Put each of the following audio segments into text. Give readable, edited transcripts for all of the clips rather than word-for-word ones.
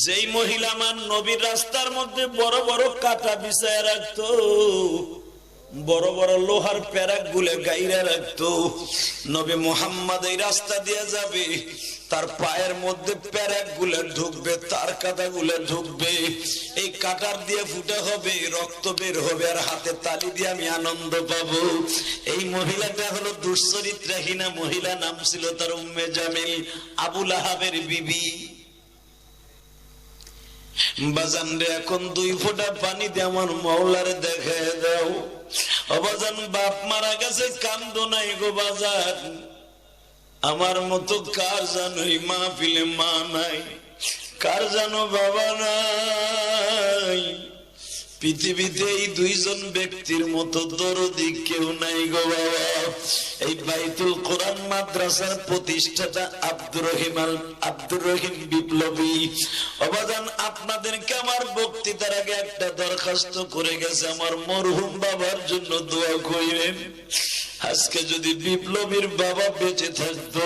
যেই মহিলা আমার নবীর রাস্তার মধ্যে বড় বড় কাটা বিছায় রাখতো, বড় বড় লোহার প্যারাক গুলে গাইরা রাখতো, নবী মুহাম্মদ এই রাস্তা দিয়ে যাবে, তার পায়ের মধ্যে প্যারাক গুলে ঢুকবে, তার কাটা গুলে ঢুকবে, এই কাটার দিয়ে ফুটা হবে, রক্ত বের হবে, আর হাতে তালি দিয়ে আমি আনন্দ পাবো। এই মহিলাটা হলো দুশ্চরিত্রাহীনা মহিলা, নাম ছিল তার উম্মে জামিল, আবু লাহাবের বিবি। বাজান রে, এখন 2 ফোঁটা পানি দিয়ে আমার মাওলারে দেখায় দাও। বাজান, বাপ মারা গেছে, কান্দো নাই গো বাজান। আমার মতো কার জানো এই মাহফিলে মা নাই, কার জানো বাবা নাই। পৃথিবীতে এই 2 জন ব্যক্তির মতো দরদি কেউ নাই গো বাবা। এই বাইতুল কোরআন মাদ্রাসার প্রতিষ্ঠাতা আব্দুর রহিম বিপ্লবী। অবাদান, আপনাদেরকে আমার বক্তৃতার আগে একটা দরখাস্ত করে গেছে, আমার মরহুম বাবার জন্য দোয়া করিবেন। আজকে যদি বিপ্লবীর বাবা বেঁচে থাকতো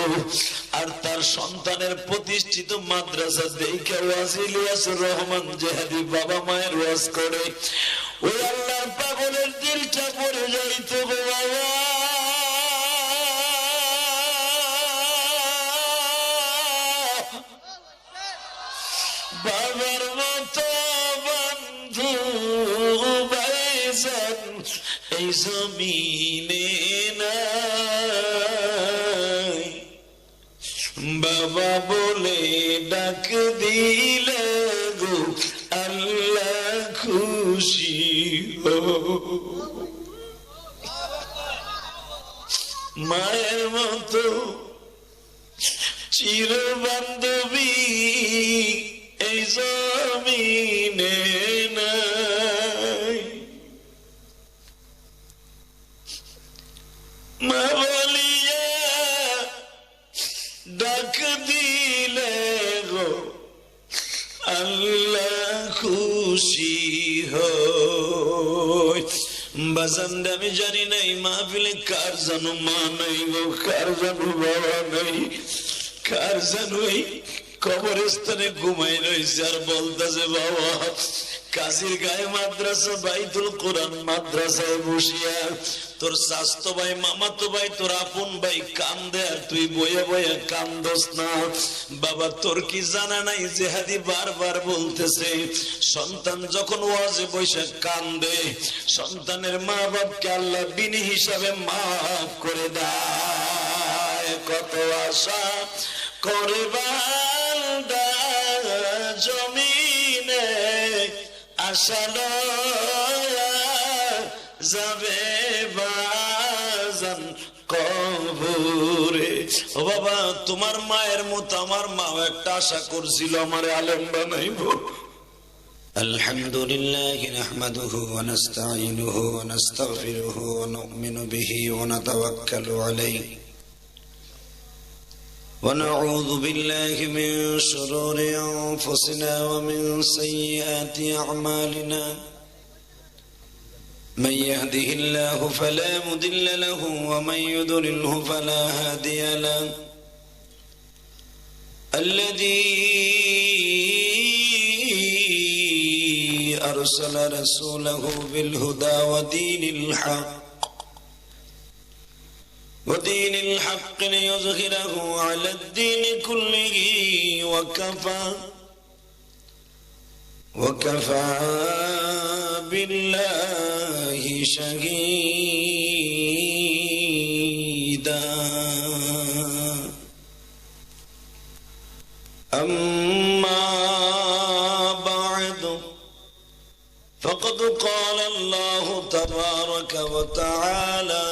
আর তার সন্তানের প্রতিষ্ঠিত মাদ্রাসা দেখে ওয়াজ ইলিয়াসুর রহমান জেহাদি বাবা মায়ের ওয়াজ করে, ওই আল্লাহর পাগলের দিলটা পড়ে যাইতো গো বাবা। বাবার মতো বন্ধু ভাইজান এই জমিনে নাই, বাবা বলে ডাক দিলে গো আল্লাহ খুশি হো। মায়ের মতো চির বান্ধবী এই জমিনে নাই, মা বলিয়া ডাক দিলে গো আল্লাহ খুশি হয়। বাজান, আমি জানি না এই মাহফিলে কার জানো মা নাই গো, কার জানো বাবা নাই, কার জানো এই কবরস্থানে ঘুমাই রয়েছে আর বলতেছে বাবা কাজীর গায়ে মাদ্রাসা বাইতুল কোরআন মাদ্রাসায় বসিয়া তোর স্বাস্থ্য ভাই, মামাতো ভাই, তোর আপন ভাই কান্দে আর তুই বয়ে বয়ে কান্দস না। বাবা, তোর কি জানা নাই জেহাদি বারবার বলতেছে সন্তান যখন ওয়াজে বসে কান্দে, সন্তানের মা বাপকে আল্লাহ বিনি হিসাবে মাফ করে দেয়। কত আশা করে বান্দা জমিনে, আশা যাবে বাজান কবরে। ও বাবা, তোমার মায়ের মতো আমার মাও একটা আশা করছিল আমার আলেম বানাইবো। আলহামদুলিল্লাহি নাহমাদুহু ওয়া নাস্তাঈনুহু ওয়া নাস্তাগফিরুহু ওয়া নু'মিনু বিহি ওয়া নাতাওয়াক্কালু আলাইহি ونعوذ بالله من شرور أنفسنا ومن سيئات أعمالنا من يهده الله فلا مضل له ومن يضلله فلا هادي له الذي أرسل رسوله بالهدى ودين الحق ليظهره على الدين كله وكفى بالله شهيدا. أما بعد فقد قال الله تبارك وتعالى: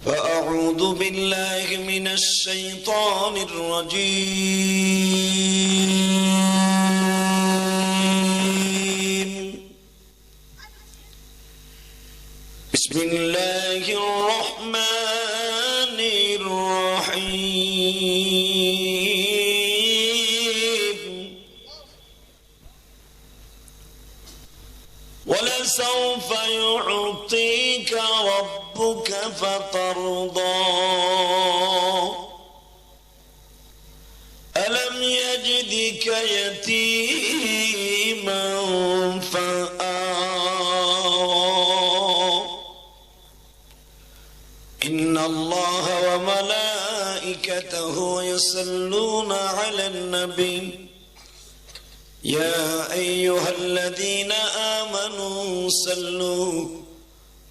فأعوذ بالله من الشيطان الرجيم. بسم الله الرحمن الرحيم. ولسوف يعطيك ربك فترضى ألم ألم يجدك يتيما فآوى إن الله وملائكته يصلون على النبي يا أيها الذين آمنوا صلوا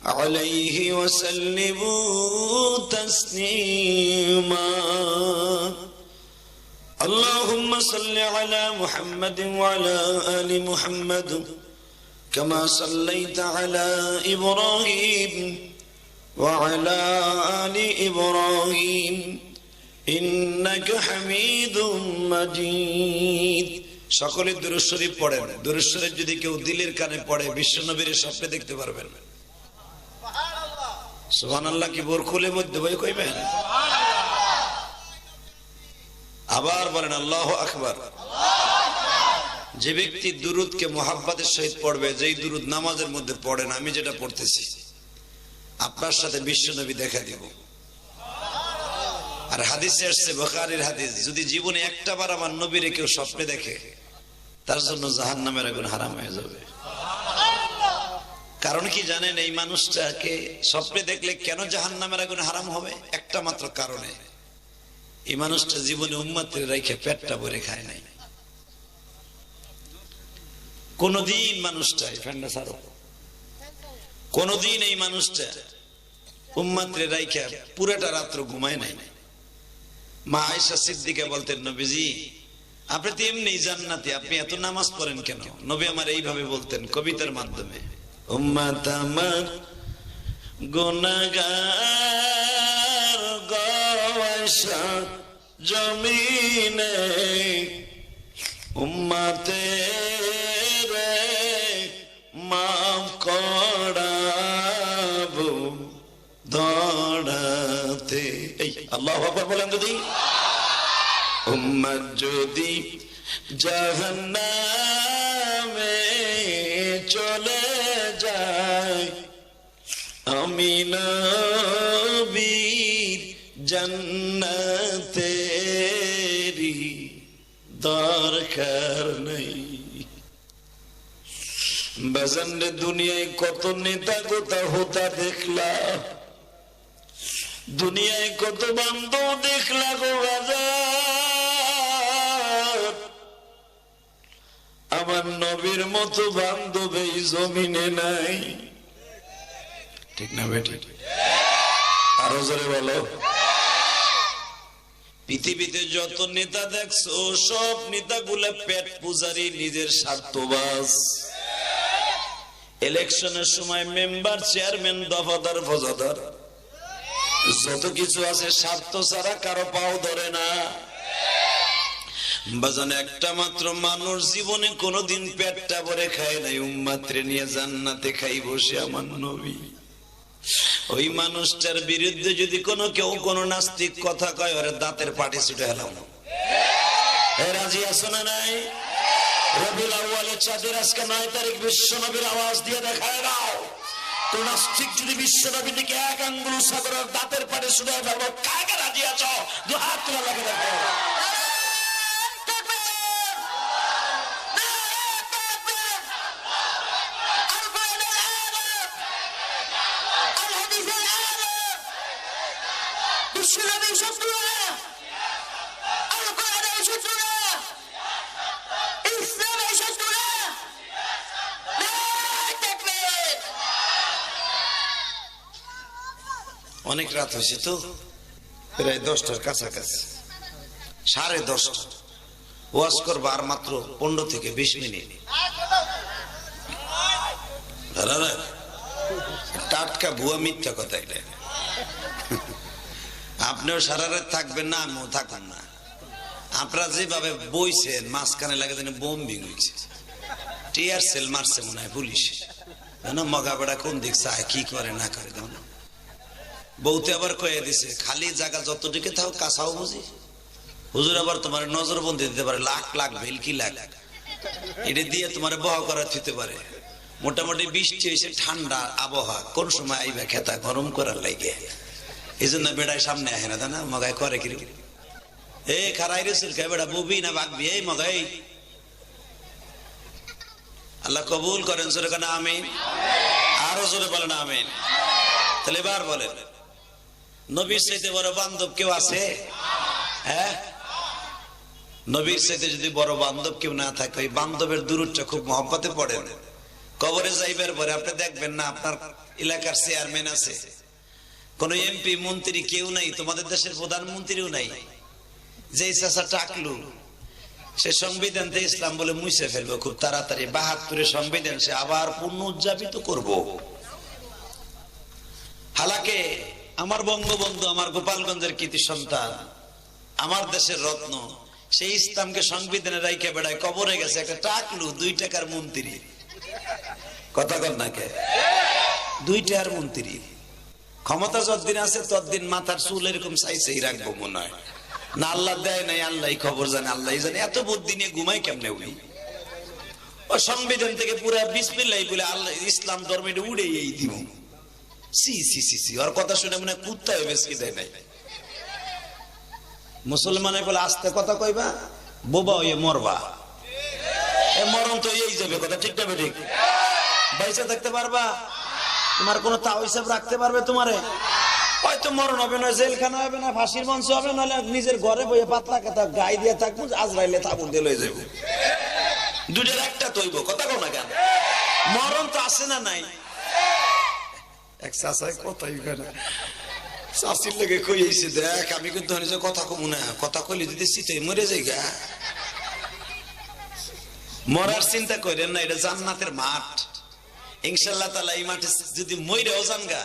عليه وسلموا تسليما اللهم صل على محمد وعلى آل محمد كما صليت على إبراهيم وعلى آل إبراهيم إنك حميد مجيد সকলে দুরূদ শরীফ পড়েন দুরূদ শরীফ যদি কেউ দিলের কানে পড়ে বিশ্বনবীর স্বপ্নে দেখতে পারবেন সুবহানাল্লাহ সুবহানাল্লাহ কি বোর খুলে মধ্যে ভাই কইবেন আবার বলেন আল্লাহু আকবার যে ব্যক্তি দুরূদকে মুহাব্বতের সহিত পড়বে যেই দুরূদ নামাজের মধ্যে পড়েন আমি যেটা পড়তেছি আপনার সাথে বিশ্বনবী দেখা দিব আর হাদিসে আসছে বুখারীর হাদিস যদি জীবনে একটা বার আমার নবীরে কেউ স্বপ্নে দেখে তার জন্য জাহান্নামের আগুন হারাম হয়ে যাবে কারণ কি জানেন এই মানুষটাকে স্বপ্নে দেখলে কেন জাহান্নামের আগুন হারাম হবে একটা মাত্র কারণে এই মানুষটা জীবনে উম্মতের রেখে পেটটা ভরে খায় নাই কোনদিন মানুষটা ফ্যান্ডা ছাড়ো কোনদিন এই মানুষটা উম্মতের রেখে পুরোটা রাত্র ঘুমায় নাই মা আয়েশা সিদ্দিকা বলতেন নবীজি আপনি তো এমনি জান্নাতি আপনি এত নামাজ পড়েন কেন নবী আমার এইভাবে বলতেন কবিতার মাধ্যমে উম্মত আমার গুনাহগার গাওয়াশা জমিনে উম্মতের মাফ করাবো দৌড়াতে এই আল্লাহু আকবার বলেন যদি উম্মত যদি জাহান্নামে চলে যায় আমি নবীর জান্নাতেরই দরকার নেই বাজানরে দুনিয়ায় কত নেতা গোতা হোতা দেখলা দুনিয়ায় কত বান্ধব দেখলা গো বাজার আমার নবীর মতো বান্ধব এই জমিনে নাই ঠিক না বেটি আরো জোরে বলো পৃথিবীতে যত নেতা দেখছো সব নেতাগুলা পেট পূজারি নিজের স্বার্থবাজ ইলেকশনের সময় মেম্বার চেয়ারম্যান দফাদার ফজাদার যত কিছু আছে স্বার্থ ছাড়া কারো পাও ধরে না বাজান একটা মাত্র মানুষ জীবনে কোনোদিন পেটটা ভরে খায় নাই উম্মতরে নিয়ে জান্নাতে খাই বসে আমার নবী ওই মানুষটার বিরুদ্ধে যদি কেউ কোনো নাস্তিক কথা কয় ওরে দাঁতের পাটি ছুটে হেলাম রাজি আছো না নাই রবিউল আউয়ালের চাঁদের আজকে 9 তারিখ বিশ্বনবীর আওয়াজ দিয়ে দেখায় দাও কোন নাস্তিক যদি বিশ্বনবী থেকে এক আঙ্গুল সাগরের দাঁতের পাটি ছুটে ফেলবো কাকে রাজি আছো দুই হাত তুলে লাগে দেখো অনেক রাত হয়েছে তো প্রায় 10টার কাছাকাছি 10:30 ওয়াজ করবো আর মাত্র 15 থেকে 20 মিনিট টাটকা ভুয়া মিথ্যা কথা এটা আপনিও সারা রাত থাকবেন না আমিও থাকবেন না আপনারা যেভাবে বইছেন মাঝখানে লাগে বোম্বিং হয়েছে টিয়ার সেল মারছে মনে হয় পুলিশ মগাবেড়া কোন দিক চায় কি করে না করে বউতে আবার কয়ে দিছে খালি জায়গা যতটুকু থাও কাছাও বুঝি হুজুর আবার তোমার নজরবন্দি দিতে পারে লাখ লাখ ভেলকি লাখ এটা দিয়ে তোমার বহা করা দিতে পারে মোটামুটি বৃষ্টি হয়েছে ঠান্ডা আবহাওয়া কোন সময় আইবা খেতা গরম করার লাগে এই জন্য বেড়ায় সামনে আহে না তা না মগায় করে কি এ খারাই রসুল কে বেড়া বুবি না বাগবি এই মগাই আল্লাহ কবুল করেন জোরে কেন আমিন, আরো জোরে বলেন আমিন। তাহলে এবার বলেন নবীর চাইতে বড় বান্ধব কেউ আছে? হ্যাঁ, নবীর চাইতে যদি বড় বান্ধব কেউ না থাকে ওই বান্ধবের দূরত্বটা খুব মহব্বতে পড়ে। কবরে যাইবার পরে আপনি দেখবেন না আপনার এলাকার চেয়ারম্যান আছে, কোন এমপি মন্ত্রী কেউ নাই, তোমাদের দেশের প্রধানমন্ত্রীও নাই, যে চাচা টাকলু সে সংবিধান ইসলাম বলে মুছে ফেলবো খুব তাড়াতাড়ি, ৭২ সংবিধান সে আবার পুনঃ উদযাপিত করবো। হালাকে আমার বঙ্গবন্ধু, আমার গোপালগঞ্জের কৃতি সন্তান, আমার দেশের রত্ন, সেই ইসলামকে সংবিধানে রাইখে বেড়ায় কবরে গেছে একটা টাকলু ২ টাকার মন্ত্রী। কথা কর না কে? ২ টাকার মন্ত্রী ক্ষমতা যতদিন আছে ততদিন মাথার চুল এরকম চাইছেই রাখবো মনে হয় না, আল্লাহ দেয় নাই, আল্লাহ খবর জানে, আল্লাহ জানে। এত বুদ্ধি নিয়ে ঘুমাই কেমনে উনি? ও সংবিধান থেকে পুরা বিসমিল্লাহ বলে আল্লাহ ইসলাম ধর্মে উড়ে এই দিব। সি সি সি সি, ওর কথা শুনে মনে কুত্তা হয়ে বেশি দেয় নাই। মুসলমানে বলে আস্তে কথা কইবা, বোবা হয়ে মরবা, এ মরণ তো এই যাবে। কথা ঠিক না ঠিক? বাইসা থাকতে পারবা? তোমার কোনো তাও হিসাব রাখতে পারবে? তোমারে হয়তো মরণ হবে না, জেলখানা হবে না, ফাঁসির মঞ্চ হবে, নাহলে নিজের ঘরে বইয়ে পাতলা কথা গাই দিয়ে থাকবো, আজরাইলে তাবুর দিয়ে লয়ে যাবো। দুটার একটা তৈব। কথা কও না কেন? মরণ তো আসে না নাই? এক চাষায় কথাই না, চাষির লেগে কইছে দেখ আমি কিন্তু কথা কমু না, কথা কইলে যদি শীতে মরে যাই গা। মরার চিন্তা করেন না, এটা জান্নাতের মাঠ। ইনশাআল্লাহ তাআলা এই মাঠে যদি মইরেও যান গা,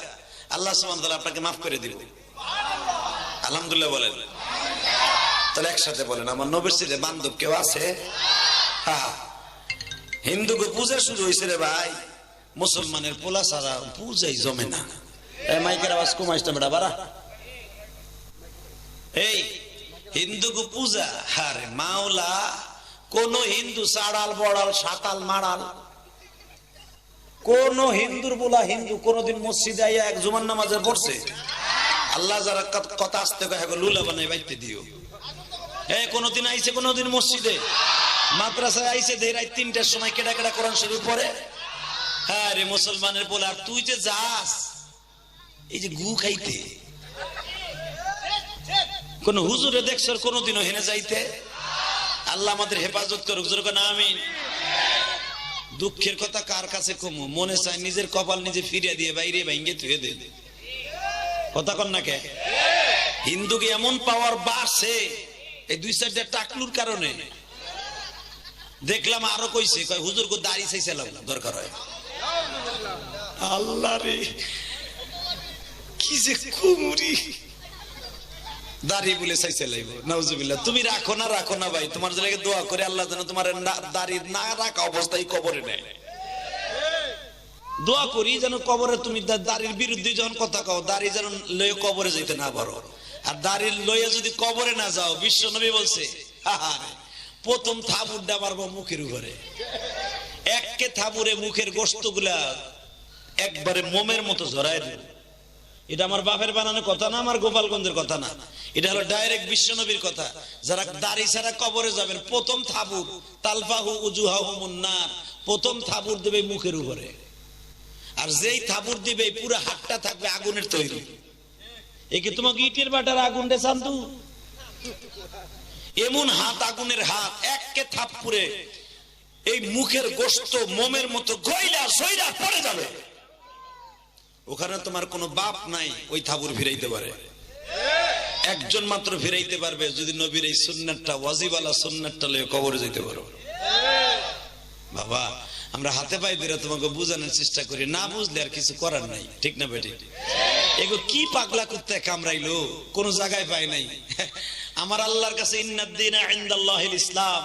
আল্লাহ সুবহানাহু ওয়া তাআলা আপনাকে মাফ করে দিল। আলহামদুলিল্লাহ বলেন। তাহলে একসাথে বলেন আমার নবীর সাথে বান্ধব কেউ আছে? হ্যাঁ, হিন্দুকে পূজা শুরু হয়েছে রে ভাই, মুসলমানের পোলা সারা পূজাই জমে না। মাইকের আওয়াজ কমাইস না বেটা বাড়া। এই হিন্দুকে পূজা, আরে মাওলা কোন হিন্দু চাড়াল বড়াল সাতাল মারাল, কোন হিন্দুর বলা হিন্দু কোনদিন মসজিদে আইয়া এক জুমার নামাজে পড়ছে? আল্লাহ যারা কথা আসতে কয় লুলা বানাই বাইতে দিও। কোনদিন আইছে কোনদিন মসজিদে মাদ্রাসায় আইছে দেয় রাত ৩টার সময় কেডা কেডা কোরআন শরীফ পড়ে? হ্যাঁ রে মুসলমানের বলে, আর তুই যে যাস এই যে গু খাইতে, কোন হুজুরে দেখছ কোনদিনও হেনে যাইতে? আল্লাহ আমাদের হেফাজত করুক, যেরকম আমিন। দুঃখের কথা কার কাছে কমু? মনে চায় নিজের কপাল নিজে ফিরিয়ে দিয়ে বাইরে ভাঙ্গে থুয়ে দে। কথা কন না কে? হিন্দুকে এমন পাওয়ার বাড়ছে এই ২-৪টা টাকলুর কারণে। দেখলাম আরো কইছে কয় হুজুর কো দাড়ি চাইছিলাম দরকার হয়। আল্লাহ রে কি যে কুমুরি, দাড়ি বলে চাইছে লাইব। নাউজুবিল্লাহ। তুমি রাখো না ভাই, তোমার জন্য দোয়া করে আল্লাহ যেন তোমার দাড়ি না রাখা অবস্থায় কবরে নেয়। দোয়া করি যেন কবরে তুমি দাড়ির বিরুদ্ধে যখন কথা কও, দাড়ি যেন লয়ে কবরে যেতে না পারো। আর দাড়ি লয়ে যদি কবরে না যাও, বিশ্ব নবী বলছে প্রথম থাবুরটা মারবো মুখের উপরে, একে থাবুরে মুখের গোশত গুলা একবারে মোমের মতো ঝরাই দেব। এটা আমার বাপের বানানো কথা না, আমার গোপালগঞ্জের কথা না, এটা হলো ডাইরেক্ট বিশ্ব নবীর কথা। যারা দাড়ি ছাড়া কবরে যাবেন প্রথম থাবুর তালফাহু উজুহাহুমুন নার, প্রথম থাবুর দেবে মুখের উপরে। আর যেই থাবুর দিবে পুরো হাতটা থাকবে আগুনের তৈরি। একে তোমাকে ইটের বাটার আগুন রে চান্দু, এমন হাত আগুনের হাত, একে থাপ্পুরে এই মুখের গোশত মোমের মতো গইলা সইরা পড়ে যাবে। ওখানে তোমার কোনো বাপ নাই ওই থাবুর ফিরাইতে পারে, একজন মাত্র ফিরাইতে পারবে যদি নবীর এই সুন্নাতটা ওয়াজিবালা সুন্নাতটা লয়ে কবরে যেতে পারো। বাবা আমরা হাতে পায়ে ধরে তোমাকে বোঝানোর চেষ্টা করি, না বুঝলে আর কিছু করার নাই। ঠিক না বেটি? এগো কি পাগলা কুত্তে কামড়াইলো, কোন জায়গায় পাই নাই। আমার আল্লাহর কাছে ইন্নাদ-দীনা ইনদাল্লাহিল ইসলাম,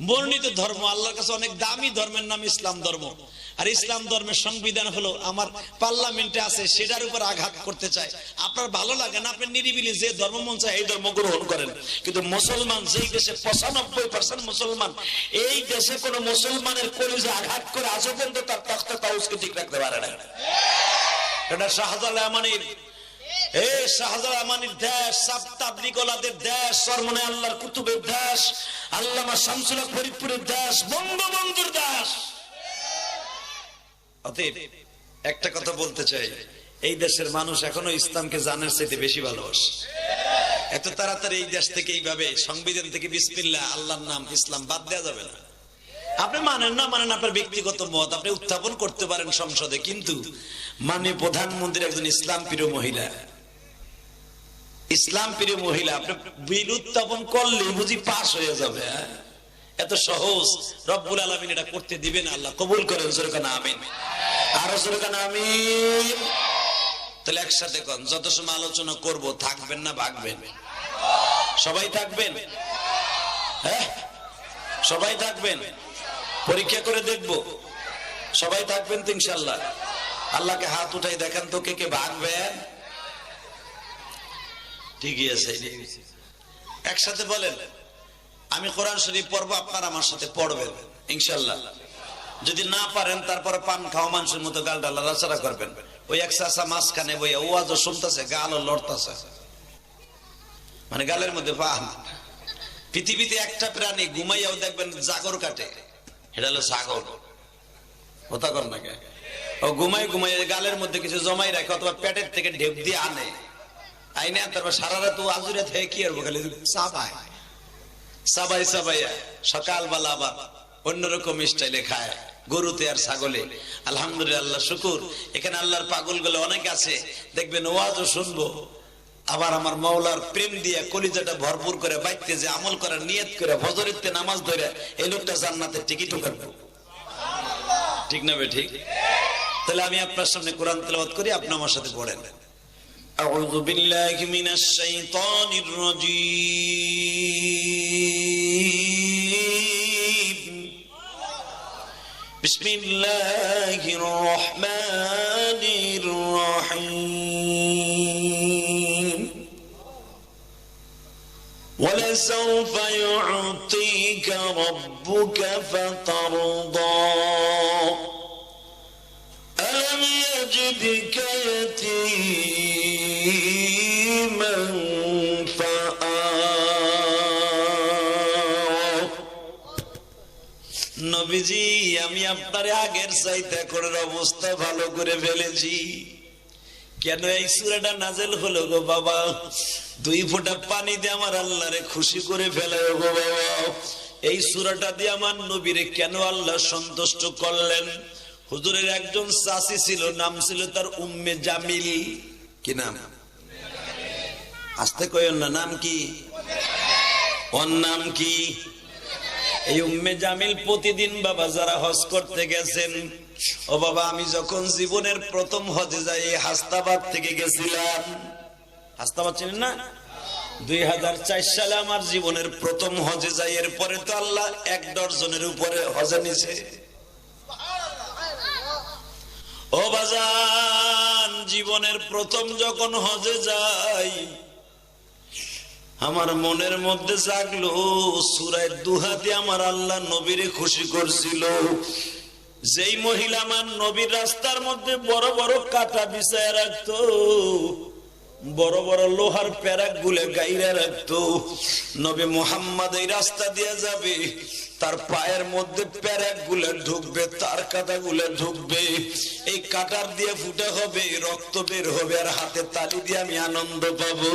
বর্ণিত ধর্ম আল্লাহর কাছে অনেক দামি ধর্মের নাম ইসলাম ধর্ম। আর ইসলাম ধর্মের সংবিধান হলো আমার পার্লামেন্টে আছে, সেটার উপর আঘাত করতে চায়। আপনার ভালো লাগে না, আপনি নিরিবিলি যে ধর্ম মন চায় এই ধর্ম গ্রহণ করেন। কিন্তু মুসলমান যেই দেশে ৯৫% মুসলমান, এই দেশে কোন মুসলমানের কলিজে আঘাত করে আজ পর্যন্ত তার তখতে তাউসকে ঠিক রাখতে পারে না। এটা শাহজালাল আমানির এই শাহজালাল আমানির দেশ, সাব তাবলীগওয়ালাদের দেশ, সরমনে আল্লাহর কুতুবের দেশ, আল্লামা শামসুল হক ফরিদপুরের দেশ, বঙ্গবন্ধুর দেশ। অতএব একটা কথা বলতে চাই, এই দেশের মানুষ এখনো ইসলামকে জানার চাইতে বেশি ভালোবাসে। এত তাড়াতাড়ি এই দেশ থেকে এইভাবে সংবিধান থেকে বিসমিল্লাহ আল্লাহর নাম ইসলাম বাদ দেওয়া যাবে না। আপনি মানেন না মানেন আপনার ব্যক্তিগত মত, আপনি উত্থাপন করতে পারেন সংসদে, কিন্তু মাননীয় প্রধানমন্ত্রী একজন ইসলাম প্রিয় মহিলা, ইসলাম প্রিয় মহিলা, আপনি বিল উত্থাপন করলে বুঝি পাস হয়ে যাবে? এত সহজ রব্বুল আলামিন এটা করতে দিবেন? আল্লাহ কবুল করেন, সুরকান আমিন। আরো সুরকান আমিন। তাহলে একসাথে কোন, যত সময় আলোচনা করব থাকবেন না ভাগবেন? সবাই থাকবেন? হ্যাঁ সবাই থাকবেন? পরীক্ষা করে দেখব সবাই থাকবেন তো ইনশাআল্লাহ? আল্লাহকে হাত উঠাই দেখান তো কে কে ভাগবেন। ঠিকই আছে, একসাথে বলেন আমি কোরআন শরীফ পড়বো, আপনারা আমার সাথে পড়বেন ইনশাআল্লাহ। যদি না পারেন তারপরে পান খাওয়া মানুষের মতো গাল ডালা রাচারা করবেন। ওই এক চাষা মাঝখানে বইয়া ওয়াজও শুনতেছে, গালও লড়তেছে, মানে গালের মধ্যে পান। পৃথিবীতে একটা প্রাণী ঘুমাইয়াও দেখবেন জাগর কাটে, এটা হলো ছাগল। কথা কর না কে? ও ঘুমাই ঘুমাই গালের মধ্যে কিছু জমাই রাখে, অথবা পেটের থেকে ঢেপ দিয়ে আনে, আইনে তারপর সারা রাত আজুরে থেকে কি আর খালি চাবায়, চাবাই চাবাইয়া সকালবেলা আবার অন্যরকম স্টাইলে খায়, গরুতে আর ছাগলে। আলহামদুলিল্লাহ, শুকুর, এখানে আল্লাহর পাগল গুলো অনেক আছে, দেখবেন ওয়াজও শুনবো, আবার আমার মাওলার প্রেম দিয়ে কলিজাটা ভরপুর করে বাইতে যে আমল করার নিয়ত করে ফজরেতে নামাজ ধরে এই লোকটা জান্নাতের টিকিটও কাটবো। ঠিক না বে ঠিক? তাহলে আমি আপনার সামনে কোরআন তেলাওয়াত করি, আপনি আমার সাথে পড়েন। আউযু বিল্লাহি মিনাশ শাইতানির রাজীম। বিসমিল্লাহির রহমানির রহিম। ولسوف يعطيك ربك فترضى ألم يجدك يتيما فآوى। নবীজি, আমি আপনার আগের চাইতে এখনের অবস্থা ভালো করে ফেলেছি। কেন এই সূরাটা নাযিল হলো গো বাবা? 2 ফোঁটা পানি দিয়ে আমার আল্লাহরে খুশি করে ফেলে গো বাবা। এই সূরাটা দিয়ে আমার নবীরে কেন আল্লাহ সন্তুষ্ট করলেন? হুজুরের একজন চাচী ছিল, নাম ছিল তার উম্মে জামিল। কি নাম? আস্তে কইন না, নাম কি? ওর নাম কি? এই উম্মে জামিল প্রতিদিন বাবা যারা হজ করতে গেছেন, ও বাবা আমি যখন জীবনের প্রথম হজে যাই হাসনাবাদ থেকে গেছিলাম। হাসনাবাদ চিনেন না? 2004 সালে আমার জীবনের প্রথম হজে যাই। এরপরে তো আল্লাহ 1 ডজনের উপরে হজে নিছে। ও বাজান, জীবনের প্রথম যখন হজে যাই আমার মনের মধ্যে জাগলো সূরা দুহা দিয়ে আমার আল্লাহ নবীরে খুশি করছিল। যেই মহিলা আমার নবীর রাস্তার মধ্যে বড় বড় কাটা বিছায় রাখতো, বড় বড় লোহার প্যারাক গুলে গাইরা রাখতো, নবী মুহাম্মদ এই রাস্তা দিয়ে যাবে, তার পায়ের মধ্যে প্যারাক গুলে ঢুকবে, তার কাটা গুলে ঢুকবে, এই কাটার দিয়ে ফুটা হবে, রক্ত বের হবে, আর হাতে তালি দিয়ে আমি আনন্দ পাবো।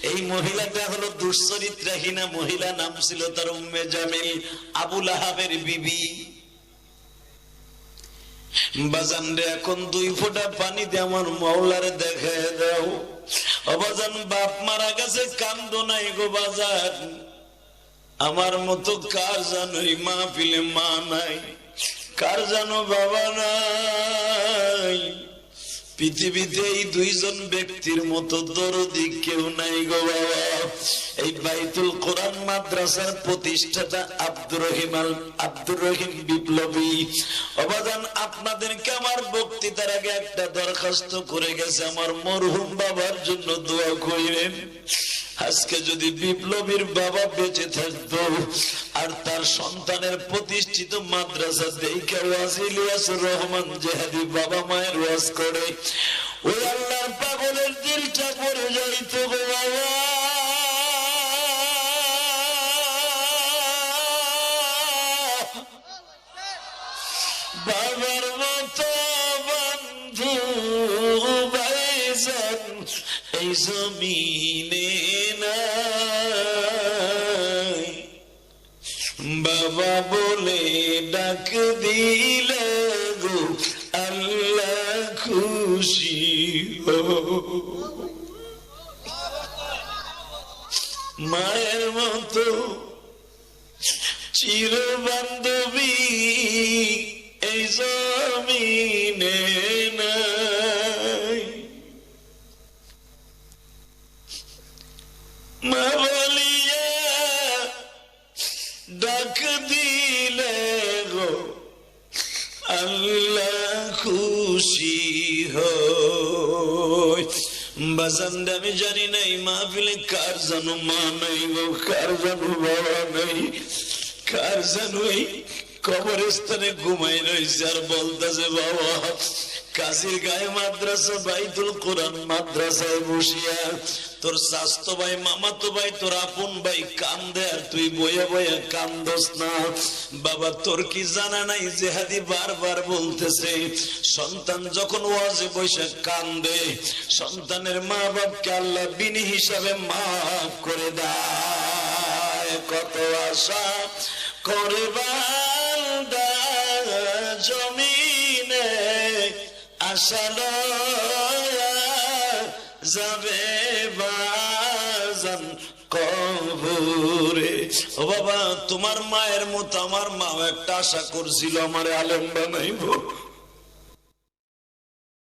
এই মহিলাটা হলো দুশ্চরিত্রাহীনা মহিলা, নাম ছিল তার উম্মে জামিল, আবু লাহাবের বিবি। বাজান রে, এখন 2 ফোঁটা পানি দিয়ে আমার মাওলারে দেখায় দাও। ও বাজান, বাপ মারা গেছে কান্দো নাই গো বাজান। আমার মতো কার জানো এই মাহফিলে মা নাই, কার জানো বাবা নাই। পৃথিবীতে এই 2 জন ব্যক্তির মতো দরদি কেউ নাই গো বাবা। এই বাইতুল কোরআন মাদ্রাসার প্রতিষ্ঠাতা আব্দুর রহিম বিপ্লবী। অবাদান, আপনাদেরকে আমার বক্তৃতার আগে একটা দরখাস্ত করে গেছে, আমার মরহুম বাবার জন্য দোয়া করিলেন। আজকে যদি বিপ্লবীর বাবা বেঁচে থাকতো আর তার সন্তানের প্রতিষ্ঠিত মাদ্রাসা দেখে ওয়াজ ইলিয়াসুর রহমান জেহাদি বাবা মায়ের ওয়াজ করে, ওই আল্লাহর পাগলের দিলটা পড়ে যাইত গো বাবা। বাবার মতো বন্ধু ভাইজান এই জমিনে নাই। বাবা বলে ডাক দিলে গো আল্লাহ খুশি হো। মায়ের মতো চির বান্ধবী এই জমিনে নাই। মা বলিয়া ডাক দিলে গো আল্লাহ খুশি হয়। বাজানটা আমি জানি নাই মাহফিলে কার জানো মা নাই গো, কার জানো বাবা নাই, কার জানো এই কবরস্থানে ঘুমাই রয়েছে আর বলতেছে বাবা কাজীর গায়ে মাদ্রাসা বাইতুল কোরআন মাদ্রাসায় বসিয়া তোর স্বাস্থ্য ভাই মামাতো ভাই তোর আপন ভাই কান্দে আর তুই বইয়া বইয়া কান্দস না। বাবা তোর কি জানা নাই জেহাদি বারবার বলতেছে সন্তান যখন ওয়াজে বসে কান্দে সন্তানের মা বাপকে আল্লাহ বিনি হিসাবে মাফ করে দেয়। কত আশা করে বান্দা জমিনে আশালো যাবে বাজান কবরে। ও বাবা তোমার মায়ের মতো আমার মাও একটা আশা করছিল আমারে আলেম বানাইবো।